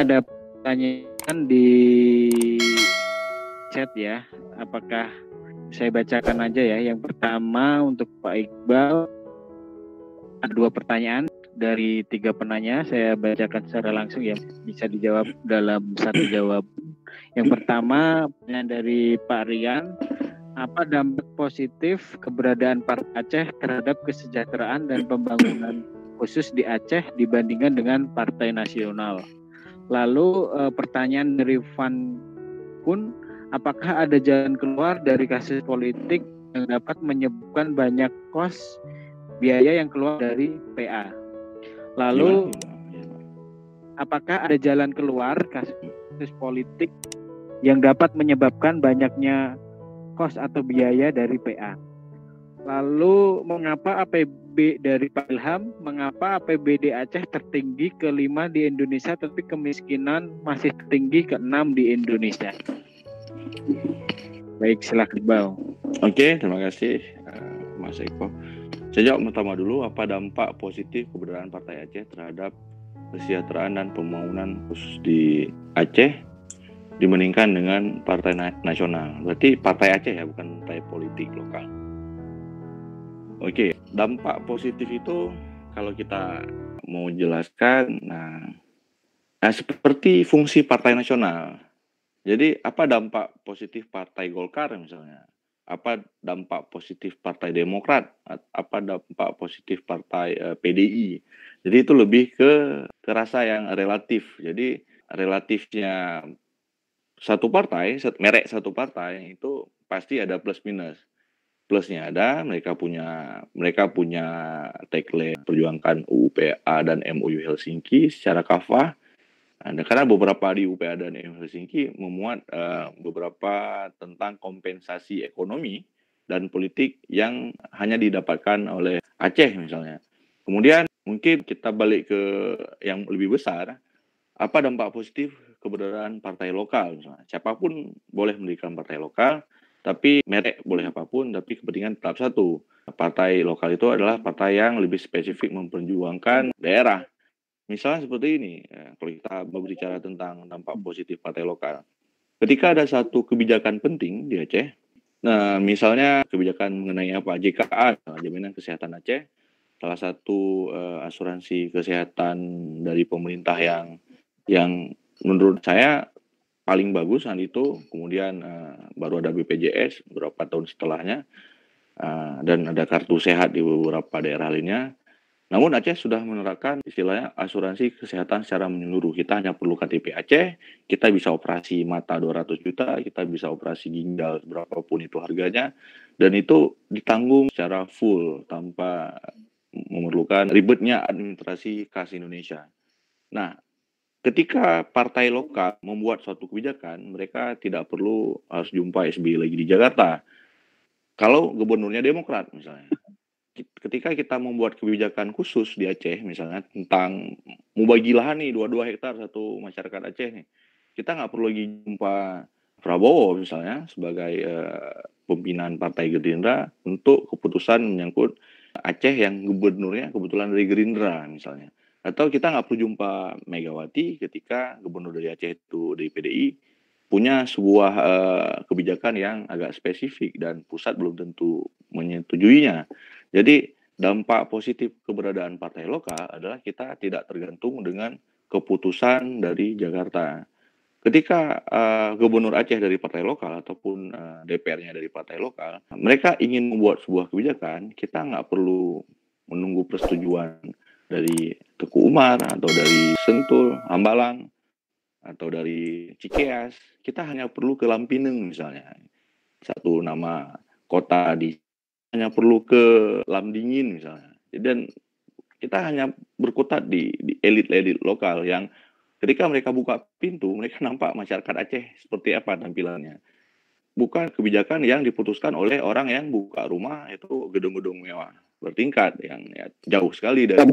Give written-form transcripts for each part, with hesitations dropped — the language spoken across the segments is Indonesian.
ada pertanyaan di chat ya. Apakah saya bacakan aja ya. Yang pertama untuk Pak Iqbal, ada 2 pertanyaan dari 3 penanya. Saya bacakan secara langsung ya, bisa dijawab dalam satu jawaban. Yang pertama pertanyaan dari Pak Rian, apa dampak positif keberadaan Partai Aceh terhadap kesejahteraan dan pembangunan khusus di Aceh dibandingkan dengan Partai Nasional? Lalu pertanyaan dari Van Kun, apakah ada jalan keluar dari kasus politik yang dapat menyebabkan banyak kos biaya yang keluar dari PA? Lalu apakah ada jalan keluar kasus politik yang dapat menyebabkan banyaknya kos atau biaya dari PA? Lalu mengapa APB dari Pak Ilham, mengapa APBD Aceh tertinggi ke-5 di Indonesia tapi kemiskinan masih tertinggi ke-6 di Indonesia? Baik, silakan Iqbal. Oke, terima kasih Mas Eko. Saya jawab pertama dulu, apa dampak positif keberadaan Partai Aceh terhadap kesejahteraan dan pembangunan khusus di Aceh dibandingkan dengan Partai Nasional. Berarti Partai Aceh ya, bukan partai politik lokal. Oke, dampak positif itu kalau kita mau jelaskan, nah seperti fungsi Partai Nasional. Jadi apa dampak positif Partai Golkar misalnya? Apa dampak positif Partai Demokrat? Apa dampak positif Partai PDI? Jadi itu lebih ke rasa yang relatif. Jadi relatifnya satu partai, merek satu partai itu pasti ada plus minus. Plusnya ada, mereka punya tagline perjuangkan UU-PA dan MOU Helsinki secara kafah. Karena beberapa di UPA dan MOU Helsinki memuat beberapa tentang kompensasi ekonomi dan politik yang hanya didapatkan oleh Aceh misalnya. Kemudian mungkin kita balik ke yang lebih besar, apa dampak positif keberadaan partai lokal misalnya. Siapapun boleh mendirikan partai lokal, tapi merek boleh apapun, tapi kepentingan tetap satu. Partai lokal itu adalah partai yang lebih spesifik memperjuangkan daerah. Misalnya seperti ini, kalau kita berbicara tentang dampak positif partai lokal. Ketika ada satu kebijakan penting di Aceh, nah misalnya kebijakan mengenai apa, JKA, Jaminan Kesehatan Aceh, salah satu asuransi kesehatan dari pemerintah yang menurut saya paling bagus saat itu. Kemudian baru ada BPJS beberapa tahun setelahnya, dan ada kartu sehat di beberapa daerah lainnya. Namun Aceh sudah menerapkan istilahnya asuransi kesehatan secara menyeluruh. Kita hanya perlu KTP Aceh, kita bisa operasi mata 200 juta, kita bisa operasi ginjal berapapun itu harganya, dan itu ditanggung secara full tanpa memerlukan ribetnya administrasi khas Indonesia. Nah, ketika partai lokal membuat suatu kebijakan, mereka tidak perlu harus jumpa SBY lagi di Jakarta. Kalau gubernurnya Demokrat misalnya. Ketika kita membuat kebijakan khusus di Aceh, misalnya tentang mau bagi lahan nih 22 hektar satu masyarakat Aceh nih, kita nggak perlu lagi jumpa Prabowo misalnya sebagai pimpinan Partai Gerindra untuk keputusan menyangkut Aceh yang gubernurnya kebetulan dari Gerindra misalnya. Atau kita nggak perlu jumpa Megawati ketika gubernur dari Aceh itu dari PDI punya sebuah kebijakan yang agak spesifik dan pusat belum tentu menyetujuinya. Jadi dampak positif keberadaan partai lokal adalah kita tidak tergantung dengan keputusan dari Jakarta. Ketika gubernur Aceh dari partai lokal ataupun DPR-nya dari partai lokal, mereka ingin membuat sebuah kebijakan, kita nggak perlu menunggu persetujuan dari Teguh Umar atau dari Sentul, Hambalang, atau dari Cikeas. Kita hanya perlu ke Lampineng misalnya. Satu nama kota hanya perlu ke Lamdingin misalnya. Dan kita hanya berkutat di elit-elit lokal yang ketika mereka buka pintu, mereka nampak masyarakat Aceh seperti apa tampilannya. Bukan kebijakan yang diputuskan oleh orang yang buka rumah itu gedung-gedung mewah bertingkat yang jauh sekali dari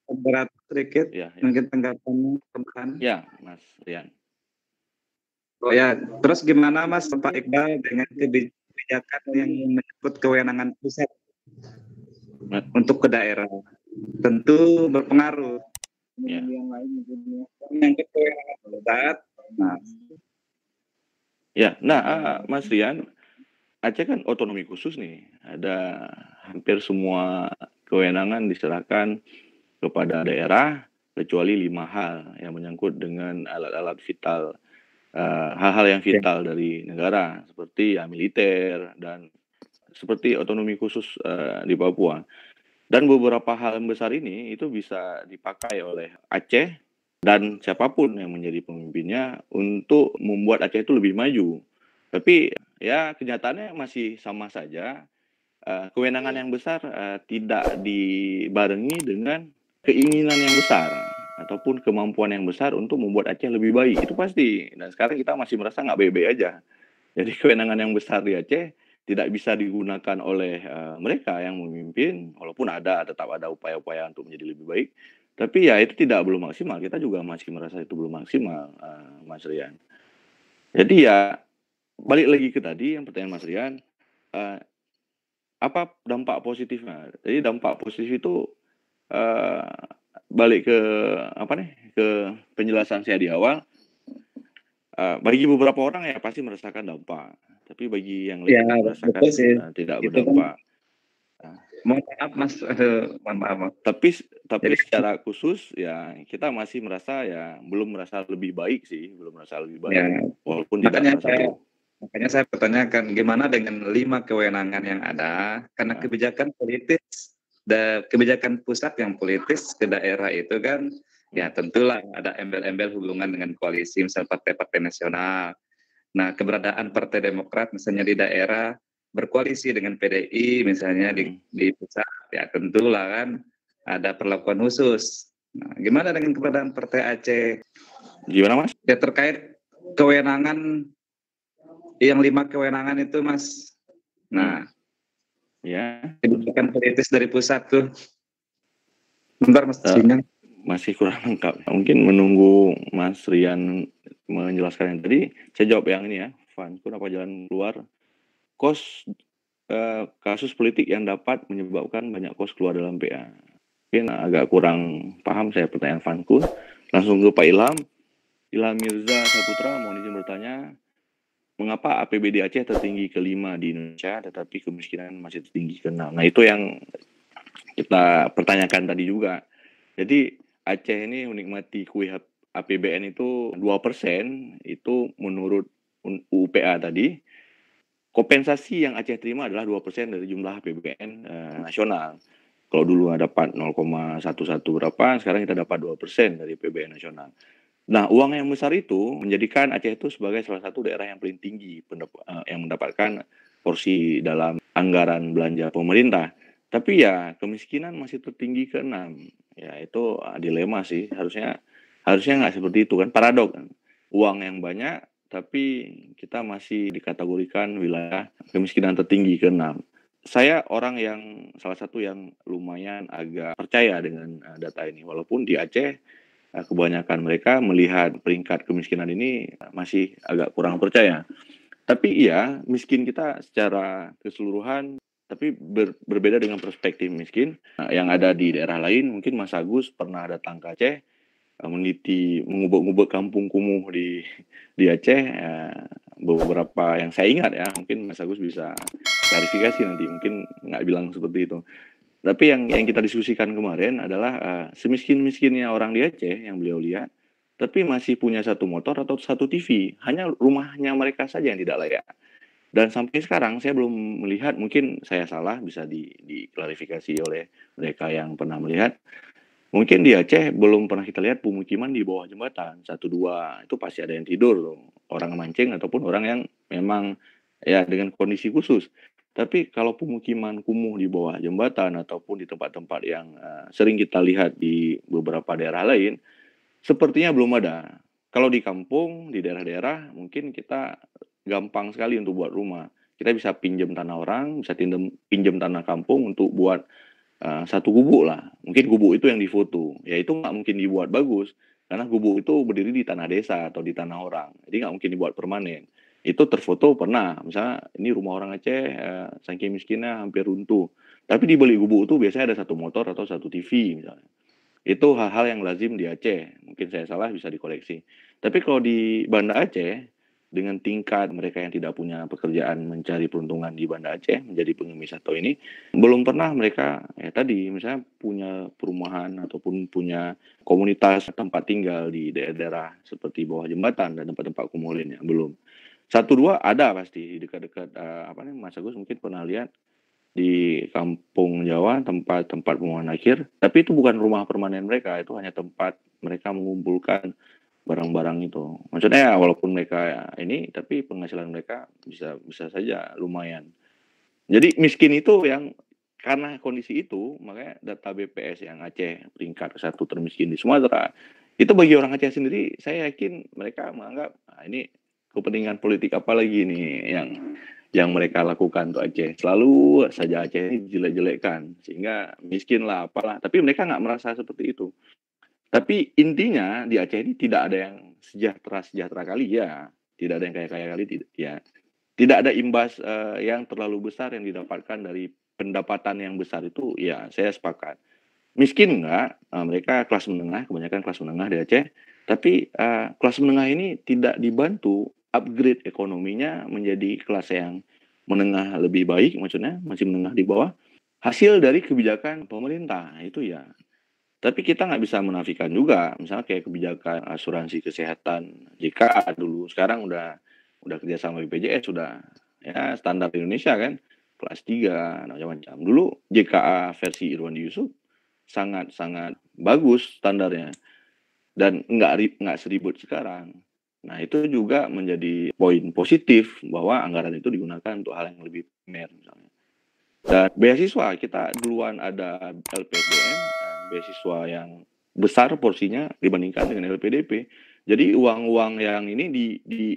berat sedikit ya. Mungkin tanggapannya teman. Ya, Mas Rian. Oh ya, terus gimana Mas Pak Iqbal dengan kebijakan yang menyebut kewenangan pusat untuk ke daerah? Tentu berpengaruh Ya. Menyangkut kewenangan pusat. Nah, Ya, nah, Mas Rian, Aceh kan otonomi khusus nih. Ada hampir semua kewenangan diserahkan kepada daerah kecuali 5 hal yang menyangkut dengan alat-alat vital, hal-hal yang vital dari negara seperti ya militer dan seperti otonomi khusus di Papua. Dan beberapa hal yang besar ini itu bisa dipakai oleh Aceh dan siapapun yang menjadi pemimpinnya untuk membuat Aceh itu lebih maju. Tapi ya kenyataannya masih sama saja. Kewenangan yang besar tidak dibarengi dengan keinginan yang besar ataupun kemampuan yang besar untuk membuat Aceh lebih baik. Itu pasti. Dan sekarang kita masih merasa nggak baik-baik aja. Jadi kewenangan yang besar di Aceh tidak bisa digunakan oleh mereka yang memimpin, walaupun tetap ada upaya-upaya untuk menjadi lebih baik. Tapi ya itu belum maksimal. Kita juga masih merasa itu belum maksimal, Mas Rian. Jadi ya balik lagi ke tadi yang pertanyaan Mas Rian, apa dampak positifnya? Jadi dampak positif itu uh, balik ke ke penjelasan saya di awal. Bagi beberapa orang ya pasti merasakan dampak, tapi bagi yang ya lain merasakan betul sih. tidak Itu kan, berdampak. mohon maaf Mas, mohon maaf. Tapi Jadi secara khusus ya kita masih merasa ya belum merasa lebih baik sih, belum merasa lebih baik, ya, walaupun tidak merasa buruk. makanya saya pertanyakan gimana dengan 5 kewenangan yang ada, karena kebijakan politis dan kebijakan pusat yang politis ke daerah itu kan ya tentulah ada embel-embel hubungan dengan koalisi misal partai-partai nasional. Nah, keberadaan Partai Demokrat misalnya di daerah berkoalisi dengan PDI misalnya di pusat ya tentulah kan ada perlakuan khusus. Nah, gimana dengan keberadaan Partai Aceh? Gimana Mas? Ya terkait kewenangan yang 5 kewenangan itu Mas. Nah, ya kebijakan politis dari pusat tuh. Bentar Mas, sinyal. Masih kurang lengkap. Mungkin menunggu Mas Rian menjelaskan yang tadi, saya jawab yang ini ya. Vancouver apa jalan keluar? Kasus politik yang dapat menyebabkan banyak kos keluar dalam PA. Mungkin agak kurang paham saya pertanyaan Vancouver. Langsung ke Pak Ilham. Ilham Mirza Saputra, mohon izin bertanya, mengapa APBD Aceh tertinggi ke-5 di Indonesia, tetapi kemiskinan masih tertinggi ke-6? Nah, itu yang kita pertanyakan tadi juga. Jadi, Aceh ini menikmati kue APBN itu 2%, itu menurut UPA tadi. Kompensasi yang Aceh terima adalah 2% dari jumlah APBN nasional. Kalau dulu dapat 0,11 berapa, sekarang kita dapat 2% dari APBN nasional. Nah, uang yang besar itu menjadikan Aceh itu sebagai salah satu daerah yang paling tinggi yang mendapatkan porsi dalam anggaran belanja pemerintah. Tapi ya kemiskinan masih tertinggi ke-6. Ya itu dilema sih. Harusnya nggak seperti itu kan. Paradok kan. Uang yang banyak tapi kita masih dikategorikan wilayah kemiskinan tertinggi ke-6. Saya orang yang salah satu yang lumayan agak percaya dengan data ini. Walaupun di Aceh kebanyakan mereka melihat peringkat kemiskinan ini masih agak kurang percaya. Tapi iya, miskin kita secara keseluruhan, tapi berbeda dengan perspektif miskin. Yang ada di daerah lain, mungkin Mas Agus pernah datang ke Aceh, meneliti, mengubek-ubek kampung kumuh di Aceh, beberapa yang saya ingat ya, mungkin Mas Agus bisa klarifikasi nanti, mungkin nggak bilang seperti itu. Tapi yang kita diskusikan kemarin adalah semiskin-miskinnya orang di Aceh yang beliau lihat, tapi masih punya satu motor atau satu TV. Hanya rumahnya mereka saja yang tidak layak. Dan sampai sekarang saya belum melihat, mungkin saya salah, bisa diklarifikasi oleh mereka yang pernah melihat. Mungkin di Aceh belum pernah kita lihat pemukiman di bawah jembatan, 1-2, itu pasti ada yang tidur tuh. Orang mancing ataupun orang yang memang ya dengan kondisi khusus. Tapi kalau pemukiman kumuh di bawah jembatan ataupun di tempat-tempat yang sering kita lihat di beberapa daerah lain, sepertinya belum ada. Kalau di kampung, di daerah-daerah, mungkin kita gampang sekali untuk buat rumah. Kita bisa pinjam tanah orang, bisa pinjam tanah kampung untuk buat satu gubuk lah. Mungkin gubuk itu yang difoto. Ya itu nggak mungkin dibuat bagus. Karena gubuk itu berdiri di tanah desa atau di tanah orang. Jadi nggak mungkin dibuat permanen. Itu terfoto pernah. Misalnya ini rumah orang Aceh, saking miskinnya hampir runtuh. Tapi di balik gubuk itu biasanya ada satu motor atau satu TV misalnya. Itu hal-hal yang lazim di Aceh. Mungkin saya salah, bisa dikoreksi. Tapi kalau di Banda Aceh, dengan tingkat mereka yang tidak punya pekerjaan mencari peruntungan di Banda Aceh menjadi pengemis atau ini, belum pernah mereka tadi misalnya punya perumahan ataupun punya komunitas tempat tinggal di daerah-daerah seperti bawah jembatan dan tempat-tempat kumuh lainnya. Belum. Satu dua ada pasti di dekat-dekat Mas Agus mungkin pernah lihat di kampung Jawa tempat-tempat pembuangan akhir, tapi itu bukan rumah permanen mereka, itu hanya tempat mereka mengumpulkan barang-barang itu. Maksudnya walaupun mereka ini, tapi penghasilan mereka bisa saja lumayan. Jadi miskin itu yang karena kondisi itu, makanya data BPS yang Aceh peringkat 1 termiskin di Sumatera, itu bagi orang Aceh sendiri, saya yakin mereka menganggap ini kepentingan politik apa lagi nih yang mereka lakukan untuk Aceh. Selalu saja Aceh ini jelek-jelekkan, sehingga miskin lah apalah. Tapi mereka nggak merasa seperti itu. Tapi intinya di Aceh ini tidak ada yang sejahtera kali ya, tidak ada yang kaya-kaya kali ya. Tidak ada imbas yang terlalu besar yang didapatkan dari pendapatan yang besar itu, ya saya sepakat. Miskin enggak, mereka kelas menengah, kebanyakan kelas menengah di Aceh, tapi kelas menengah ini tidak dibantu upgrade ekonominya menjadi kelas yang menengah lebih baik, maksudnya masih menengah di bawah, hasil dari kebijakan pemerintah, itu ya. Tapi kita nggak bisa menafikan juga, misalnya kayak kebijakan asuransi kesehatan JKA dulu, sekarang udah kerjasama BPJS, sudah ya standar Indonesia kan, kelas 3, macam-macam. Dulu JKA versi Irwandi Yusuf sangat-sangat bagus standarnya dan nggak seribut sekarang. Nah itu juga menjadi poin positif bahwa anggaran itu digunakan untuk hal yang lebih primer misalnya. Dan beasiswa kita duluan ada LPDM, beasiswa yang besar porsinya dibandingkan dengan LPDP. Jadi uang-uang yang ini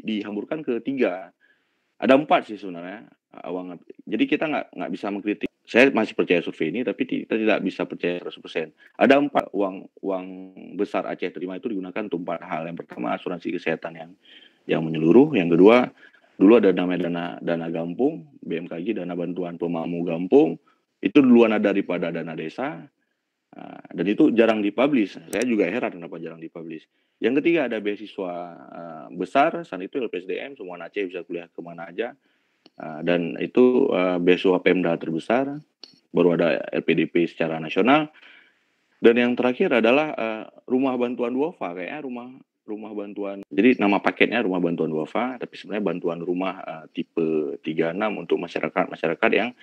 dihamburkan ke 3. Ada 4 sih sebenarnya. Jadi kita nggak bisa mengkritik. Saya masih percaya survei ini, tapi kita tidak bisa percaya 100%. Ada 4 uang besar Aceh terima itu digunakan untuk 4 hal. Yang pertama asuransi kesehatan yang menyeluruh. Yang kedua, dulu ada namanya dana Gampung, BMKG, dana bantuan pemamu Gampung. Itu duluan ada daripada dana desa. Dan itu jarang dipublish. Saya juga heran kenapa jarang dipublish. Yang ketiga ada beasiswa besar, saat itu LPSDM, semua Aceh bisa kuliah kemana aja. Dan itu beasiswa Pemda terbesar, baru ada LPDP secara nasional. Dan yang terakhir adalah rumah bantuan duafa, kayaknya rumah bantuan. Jadi nama paketnya rumah bantuan duafa, tapi sebenarnya bantuan rumah tipe 36 untuk masyarakat yang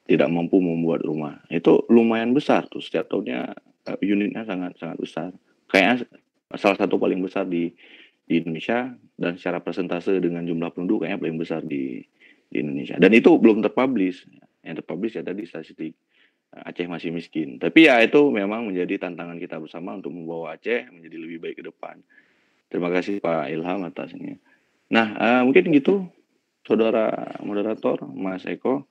tidak mampu membuat rumah. Itu lumayan besar tuh, setiap tahunnya unitnya sangat besar. Kayaknya salah satu paling besar di Indonesia, dan secara persentase dengan jumlah penduduk kayaknya paling besar di Indonesia. Dan itu belum terpublish. Yang terpublish ya tadi statistik Aceh masih miskin. Tapi ya itu memang menjadi tantangan kita bersama untuk membawa Aceh menjadi lebih baik ke depan. Terima kasih Pak Ilham atasnya. Nah, mungkin gitu, Saudara Moderator, Mas Eko.